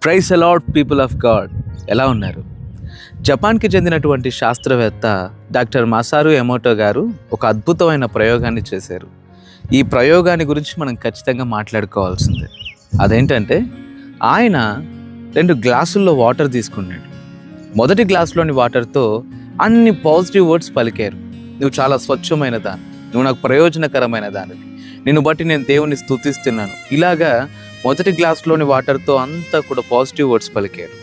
Praise a lot people of God. ఎలా ఉన్నారు? జపాన్కి చెందినటువంటి శాస్త్రవేత్త డాక్టర్ మసారు ఎమోటో గారు ఒక అద్భుతమైన ప్రయోగాన్ని చేశారు. ఈ ప్రయోగాన్ని గురించి మనం ఖచ్చితంగా మాట్లాడుకోవాల్సిందే. అదేంటంటే, ఆయన 2 గ్లాసుల్లో వాటర్ తీసుకున్నాడు. మొదటి గ్లాసులోని వాటర్తో అన్ని పాజిటివ్ వర్డ్స్ పలికారు. నువ్వు చాలా స్వచ్ఛమైన దాన్ని, నువ్వు నాకు ప్రయోజనకరమైన దానివి, నిన్ను బట్టి నేను దేవుని స్తుతిస్తున్నాను. ఇలాగా మొదటి గ్లాసులోని వాటర్తో అంతా కూడా పాజిటివ్ వర్డ్స్ పలికారు.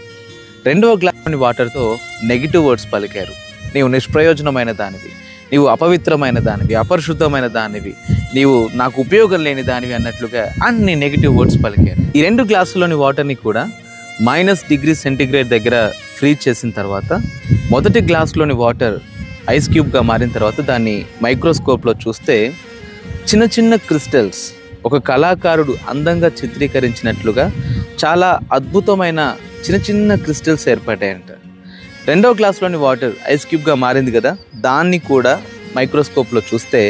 రెండవ గ్లాసులోని వాటర్తో నెగిటివ్ వర్డ్స్ పలికారు. నీవు నిష్ప్రయోజనమైన దానివి, నీవు అపవిత్రమైన దానివి, అపరిశుద్ధమైన దానివి, నీవు నాకు ఉపయోగం లేని దానివి అన్నట్లుగా అన్ని నెగిటివ్ వర్డ్స్ పలికారు. ఈ 2 గ్లాసుల్లోని వాటర్ని కూడా -°C దగ్గర ఫ్రీజ్ చేసిన తర్వాత మొదటి గ్లాసులోని వాటర్ ఐస్ క్యూబ్గా మారిన తర్వాత దాన్ని మైక్రోస్కోప్లో చూస్తే చిన్న చిన్న క్రిస్టల్స్, ఒక కళాకారుడు అందంగా చిత్రీకరించినట్లుగా చాలా అద్భుతమైన చిన్న చిన్న క్రిస్టల్స్ ఏర్పడ్డాయంట. రెండవ గ్లాసులోని వాటర్ ఐస్ క్యూబ్గా మారింది కదా, దాన్ని కూడా మైక్రోస్కోప్లో చూస్తే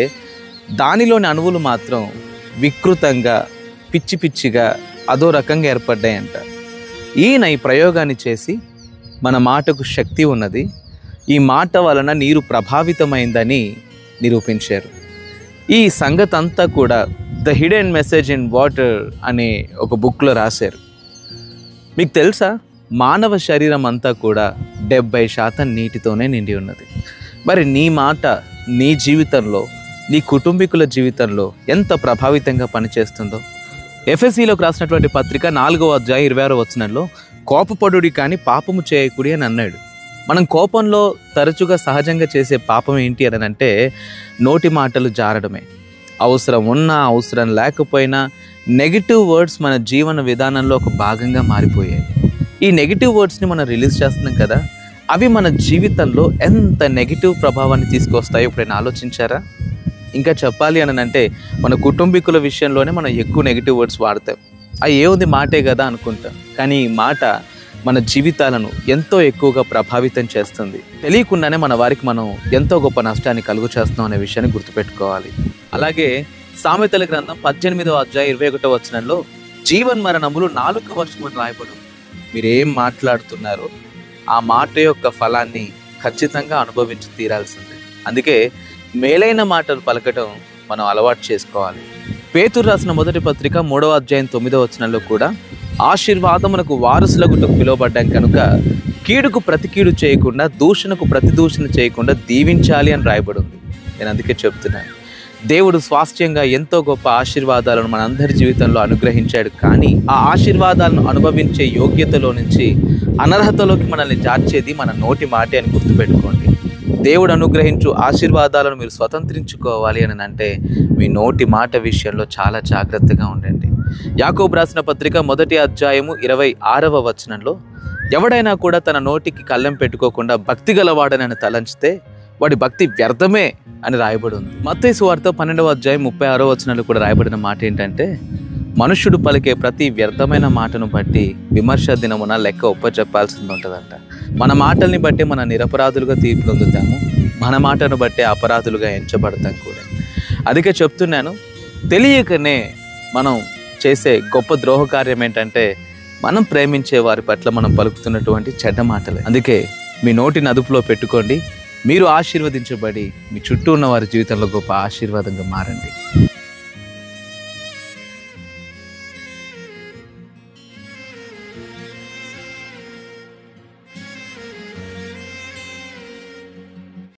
దానిలోని అణువులు మాత్రం వికృతంగా, పిచ్చి పిచ్చిగా అదో రకంగా ఏర్పడ్డాయంట. ఈయన ఈ ప్రయోగాన్ని చేసి మన మాటకు శక్తి ఉన్నది, ఈ మాట వలన నీరు ప్రభావితమైందని నిరూపించారు. ఈ సంగతి అంతా కూడా the hidden message in water అనే ఒక బుక్లో రాశారు. మీకు తెలుసా, మానవ శరీరం అంతా కూడా 70% నీటితోనే నిండి ఉన్నది. మరి నీ మాట నీ జీవితంలో, నీ కుటుంబీకుల జీవితంలో ఎంత ప్రభావితంగా పనిచేస్తుందో. ఎఫెసీలోకి రాసినటువంటి పత్రిక 4:26 కోపపడుడి కానీ పాపము చేయకుడి అని అన్నాడు. మనం కోపంలో తరచుగా సహజంగా చేసే పాపం ఏంటి అని అంటే నోటి మాటలు జారడమే. అవసరం ఉన్నా అవసరం లేకపోయినా నెగిటివ్ వర్డ్స్ మన జీవన విధానంలో ఒక భాగంగా మారిపోయాయి. ఈ నెగిటివ్ వర్డ్స్ని మనం రిలీజ్ చేస్తున్నాం కదా, అవి మన జీవితంలో ఎంత నెగిటివ్ ప్రభావాన్ని తీసుకొస్తాయో ఎప్పుడైనా ఆలోచించారా? ఇంకా చెప్పాలి అని అంటే మన కుటుంబీకుల విషయంలోనే మనం ఎక్కువ నెగిటివ్ వర్డ్స్ వాడతాం. అవి ఏముంది, మాటే కదా అనుకుంటాం. కానీ ఈ మాట మన జీవితాలను ఎంతో ఎక్కువగా ప్రభావితం చేస్తుంది. తెలియకుండానే మన వారికి మనం ఎంతో గొప్ప నష్టాన్ని కలుగు చేస్తున్నాం అనే విషయాన్ని గుర్తుపెట్టుకోవాలి. అలాగే సామెతల గ్రంథం 18:21 జీవన్మరణములు నాలుక వశమని రాయబడు. మీరేం మాట్లాడుతున్నారో ఆ మాట యొక్క ఫలాన్ని ఖచ్చితంగా అనుభవించి తీరాల్సిందే. అందుకే మేలైన మాటలు పలకటం మనం అలవాటు చేసుకోవాలి. పేతురు రాసిన మొదటి పత్రిక 3:9 కూడా ఆశీర్వాదమునకు వారసులగుట పిలువబడ్డాం కనుక కీడుకు ప్రతి కీడు చేయకుండా, దూషణకు ప్రతి దూషణ చేయకుండా దీవించాలి అని రాయబడి ఉంది. నేను అందుకే చెప్తున్నాను, దేవుడు స్వాస్థ్యంగా ఎంతో గొప్ప ఆశీర్వాదాలను మనందరి జీవితంలో అనుగ్రహించాడు. కానీ ఆ ఆశీర్వాదాలను అనుభవించే యోగ్యతలో నుంచి అనర్హతలోకి మనల్ని జార్చేది మన నోటి మాటే అని గుర్తుపెట్టుకోండి. దేవుడు అనుగ్రహించు ఆశీర్వాదాలను మీరు స్వతంత్రించుకోవాలి అని అంటే మీ నోటి మాట విషయంలో చాలా జాగ్రత్తగా ఉండండి. యాకోబు రాసిన పత్రిక 1:26 ఎవడైనా కూడా తన నోటికి కళ్ళెం పెట్టుకోకుండా భక్తి గలవాడనని తలంచితే వాడి భక్తి వ్యర్థమే అని రాయబడి ఉంది. మత్తయి సువార్త 12:36 కూడా రాయబడిన మాట ఏంటంటే, మనుష్యుడు పలికే ప్రతి వ్యర్థమైన మాటను బట్టి విమర్శ దినమున లెక్క ఒప్పచెప్పాల్సింది ఉంటుందంట. మన మాటల్ని బట్టి మన నిరపరాధులుగా తీర్పు పొందుతాము, మన మాటను బట్టి అపరాధులుగా ఎంచబడతాం కూడా. అందుకే చెప్తున్నాను, తెలియకనే మనం చేసే గొప్ప ద్రోహ కార్యం ఏంటంటే మనం ప్రేమించే వారి పట్ల మనం పలుకుతున్నటువంటి చెడ్డ మాటలే. అందుకే మీ నోటిని అదుపులో పెట్టుకోండి. మీరు ఆశీర్వదించబడి మీ చుట్టూ ఉన్న వారి జీవితంలో గొప్ప ఆశీర్వాదంగా మారండి.